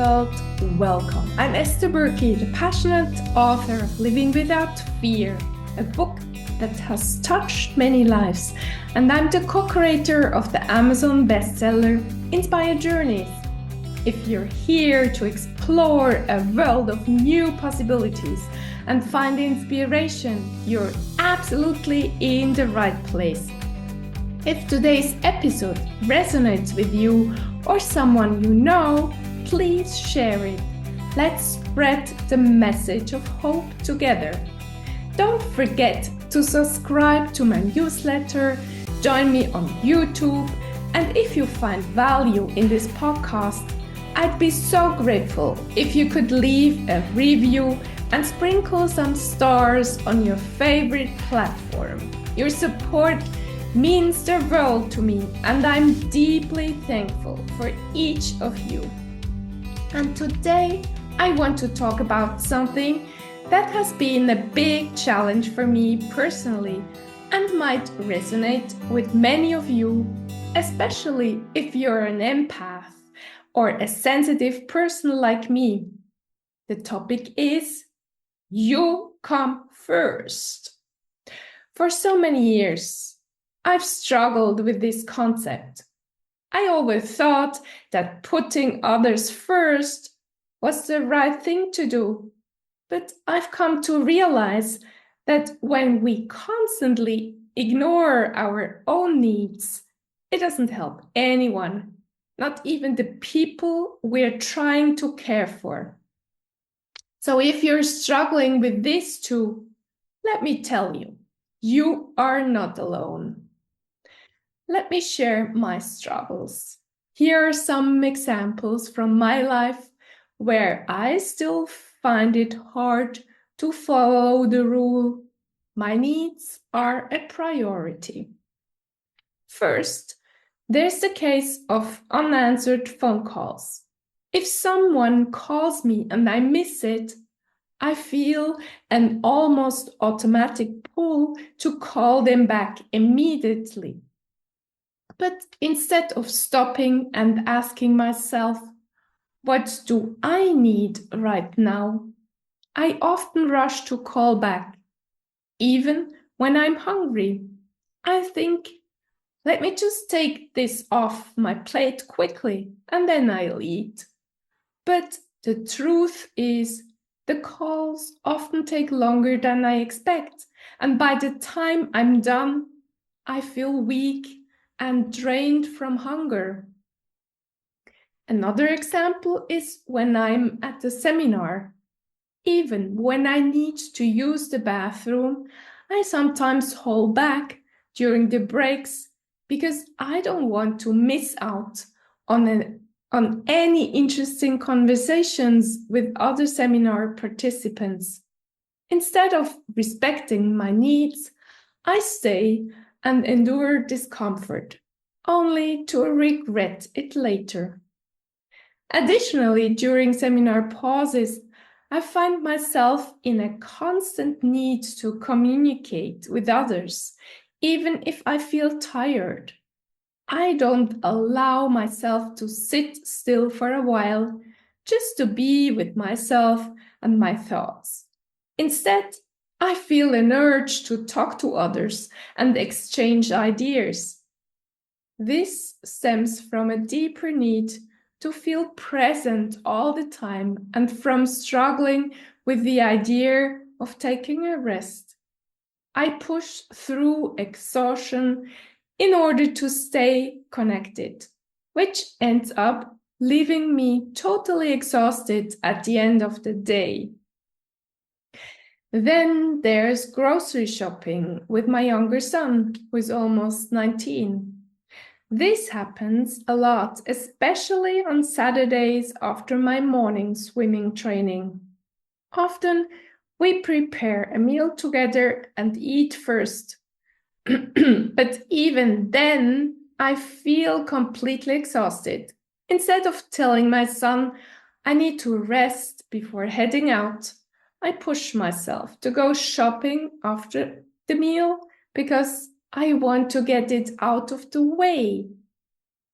world, welcome. I'm Esther Buerki, the passionate author of Living Without Fear, a book that has touched many lives, and I'm the co-creator of the Amazon bestseller Inspire Journeys. If you're here to explore a world of new possibilities and find inspiration, you're absolutely in the right place. If today's episode resonates with you or someone you know, please share it. Let's spread the message of hope together. Don't forget to subscribe to my newsletter, join me on YouTube, and if you find value in this podcast, I'd be so grateful if you could leave a review and sprinkle some stars on your favorite platform. Your support means the world to me, and I'm deeply thankful for each of you. And today I want to talk about something that has been a big challenge for me personally and might resonate with many of you, especially if you're an empath or a sensitive person like me. The topic is you come first. For so many years, I've struggled with this concept. I always thought that putting others first was the right thing to do. But I've come to realize that when we constantly ignore our own needs, it doesn't help anyone, not even the people we're trying to care for. So if you're struggling with this too, let me tell you, you are not alone. Let me share my struggles. Here are some examples from my life where I still find it hard to follow the rule. My needs are a priority. First, there's the case of unanswered phone calls. If someone calls me and I miss it, I feel an almost automatic pull to call them back immediately. But instead of stopping and asking myself, what do I need right now? I often rush to call back, even when I'm hungry. I think, let me just take this off my plate quickly and then I'll eat. But the truth is, the calls often take longer than I expect, and by the time I'm done, I feel weak and drained from hunger. Another example is when I'm at a seminar. Even when I need to use the bathroom, I sometimes hold back during the breaks because I don't want to miss out on any interesting conversations with other seminar participants. Instead of respecting my needs, I stay and endure discomfort, only to regret it later. Additionally, during seminar pauses, I find myself in a constant need to communicate with others, even if I feel tired. I don't allow myself to sit still for a while, just to be with myself and my thoughts. Instead, I feel an urge to talk to others and exchange ideas. This stems from a deeper need to feel present all the time and from struggling with the idea of taking a rest. I push through exhaustion in order to stay connected, which ends up leaving me totally exhausted at the end of the day. Then there's grocery shopping with my younger son, who is almost 19. This happens a lot, especially on Saturdays after my morning swimming training. Often, we prepare a meal together and eat first. But even then, I feel completely exhausted. Instead of telling my son I need to rest before heading out, I push myself to go shopping after the meal because I want to get it out of the way.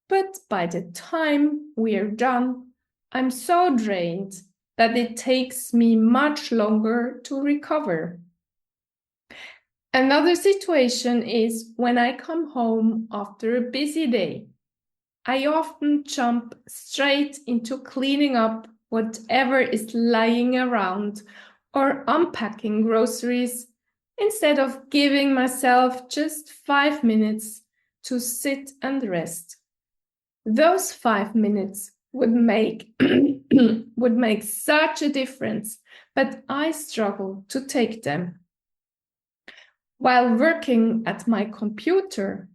But by the time we are done, I'm so drained that it takes me much longer to recover. Another situation is when I come home after a busy day. I often jump straight into cleaning up whatever is lying around or unpacking groceries instead of giving myself just 5 minutes to sit and rest. Those 5 minutes would make would make such a difference, but I struggle to take them. While working at my computer,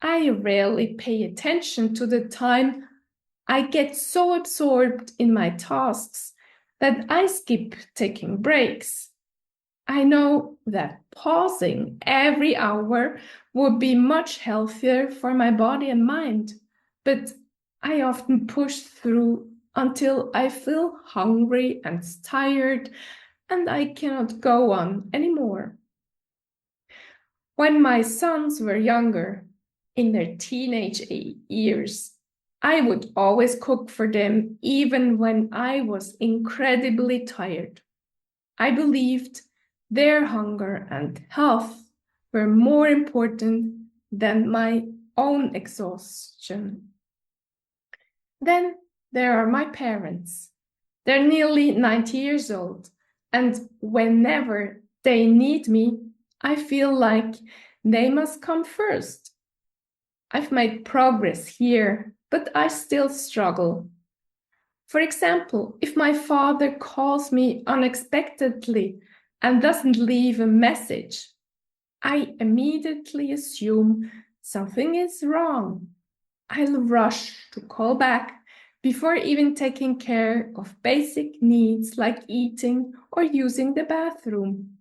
I rarely pay attention to the time. I get so absorbed in my tasks that I skip taking breaks. I know that pausing every hour would be much healthier for my body and mind, but I often push through until I feel hungry and tired and I cannot go on anymore. When my sons were younger, in their teenage years, I would always cook for them even when I was incredibly tired. I believed their hunger and health were more important than my own exhaustion. Then there are my parents. They're nearly 90 years old, and whenever they need me, I feel like they must come first. I've made progress here, but I still struggle. For example, if my father calls me unexpectedly and doesn't leave a message, I immediately assume something is wrong. I'll rush to call back before even taking care of basic needs like eating or using the bathroom.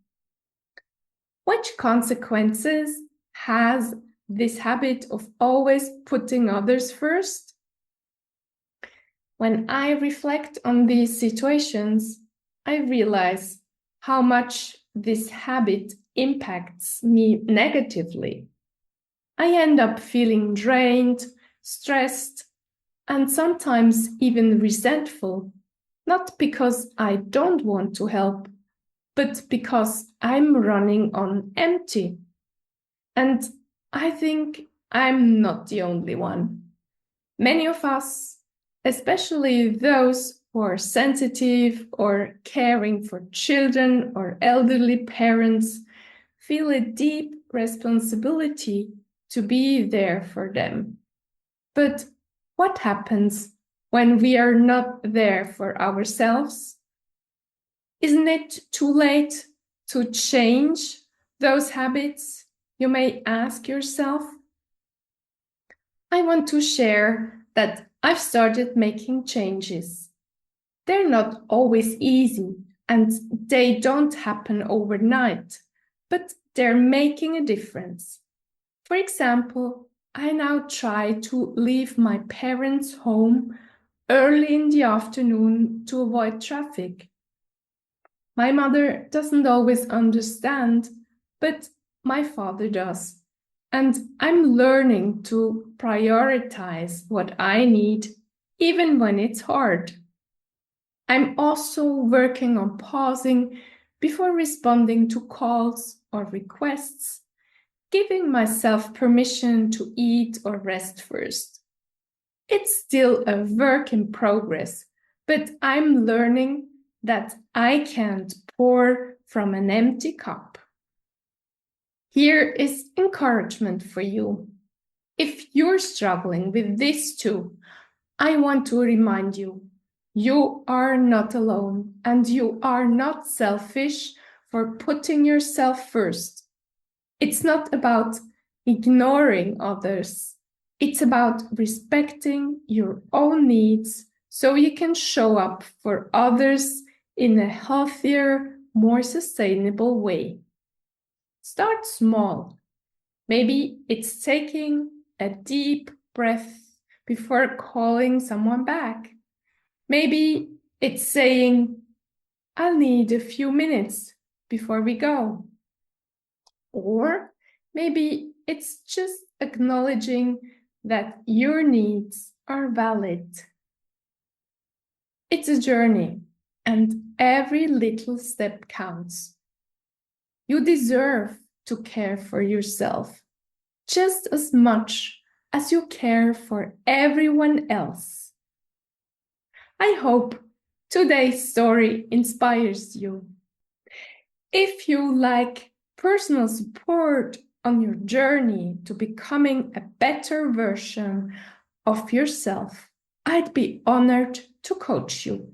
What consequences has this habit of always putting others first? When I reflect on these situations, I realize how much this habit impacts me negatively. I end up feeling drained, stressed, and sometimes even resentful, not because I don't want to help, but because I'm running on empty. And I think I'm not the only one. Many of us, especially those who are sensitive or caring for children or elderly parents, feel a deep responsibility to be there for them. But what happens when we are not there for ourselves? Isn't it too late to change those habits? You may ask yourself. I want to share that I've started making changes. They're not always easy and they don't happen overnight, but they're making a difference. For example, I now try to leave my parents' home early in the afternoon to avoid traffic. My mother doesn't always understand, but my father does. And I'm learning to prioritize what I need, even when it's hard. I'm also working on pausing before responding to calls or requests, giving myself permission to eat or rest first. It's still a work in progress, but I'm learning that I can't pour from an empty cup. Here is encouragement for you. If you're struggling with this too, I want to remind you, you are not alone and you are not selfish for putting yourself first. It's not about ignoring others. It's about respecting your own needs so you can show up for others in a healthier, more sustainable way. Start small. Maybe it's taking a deep breath before calling someone back. Maybe it's saying, I'll need a few minutes before we go. Or maybe it's just acknowledging that your needs are valid. It's a journey, and every little step counts. You deserve to care for yourself just as much as you care for everyone else. I hope today's story inspires you. If you like personal support on your journey to becoming a better version of yourself, I'd be honored to coach you.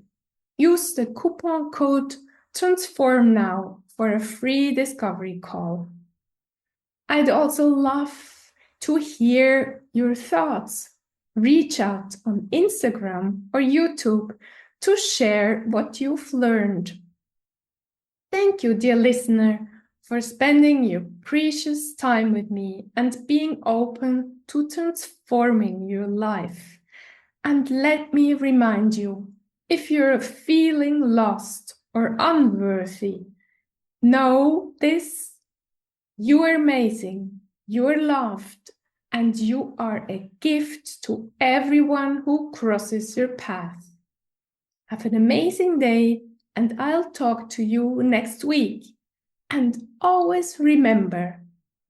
Use the coupon code TRANSFORM for a free discovery call. I'd also love to hear your thoughts. Reach out on Instagram or YouTube to share what you've learned. Thank you, dear listener, for spending your precious time with me and being open to transforming your life. And let me remind you, if you're feeling lost or unworthy, know this: you are amazing, you are loved, and you are a gift to everyone who crosses your path. Have an amazing day, and I'll talk to you next week. And always remember,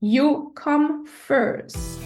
you come first.